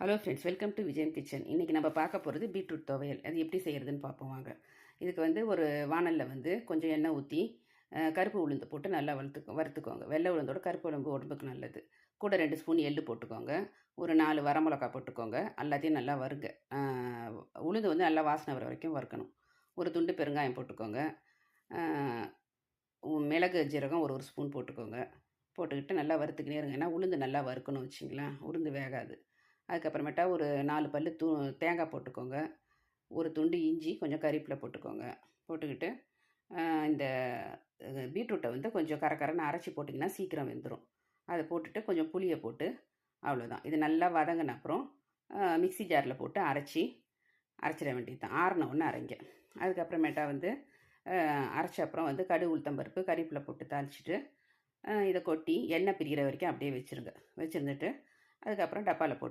Hello friends, welcome to விஜயம் kitchen. இன்றைக்கி நம்ம பார்க்க போகிறது பீட்ரூட் துவையல். அது எப்படி செய்கிறதுன்னு பார்ப்போம் வாங்க. இதுக்கு ஒரு வாணலில் கொஞ்சம் எண்ணெய் ஊற்றி கருப்பு உளுந்து போட்டு நல்லா வறுத்துக்கோங்க. வெள்ளை உளுந்தோட கருப்பு உளுந்து உடம்புக்கு நல்லது. கூட 2 ஸ்பூன் எள்ளு போட்டுக்கோங்க. ஒரு 4 வரமிளகா போட்டுக்கோங்க. எல்லாத்தையும் நல்லா வறுங்க. உளுந்து நல்லா வாசனை வர வரைக்கும் வறுக்கணும். ஒரு துண்டு பெருங்காயம் போட்டுக்கோங்க. மிளகு ஜீரகம் ஒரு ஸ்பூன் போட்டுக்கோங்க. போட்டுக்கிட்டு நல்லா வறுத்துக்கினே இருங்க. ஏன்னா உளுந்து நல்லா வறுக்கணும் வச்சிங்களேன், உளுந்து வேகாது. அதுக்கப்புறமேட்டா ஒரு 4 பல்லு தேங்காய் போட்டுக்கோங்க. ஒரு துண்டு இஞ்சி, கொஞ்சம் கறிவேப்பிலை போட்டுக்கோங்க. போட்டுக்கிட்டு இந்த பீட்ரூட்டை கொஞ்சம் கரன்னு அரைச்சி போட்டிங்கன்னா சீக்கிரம் வெந்துடும். அதை போட்டுட்டு கொஞ்சம் புளியை போட்டு அவ்வளோதான். இது நல்லா வதங்கின அப்புறம் மிக்ஸி ஜாரில் போட்டு அரைச்சிட வேண்டியது தான். ஆறின ஒன்று அரைங்க. அதுக்கப்புறமேட்டா அரைச்ச அப்புறம் கடுகு, உளுத்தம்பருப்பு, கறிவேப்பிலை போட்டு தாளிச்சிட்டு இதை கொட்டி எண்ணெய் பிரிகிற வரைக்கும் அப்படியே வச்சுருங்க. வச்சுருந்துட்டு அதுக்கப்புறம் டப்பாவில் போட்டு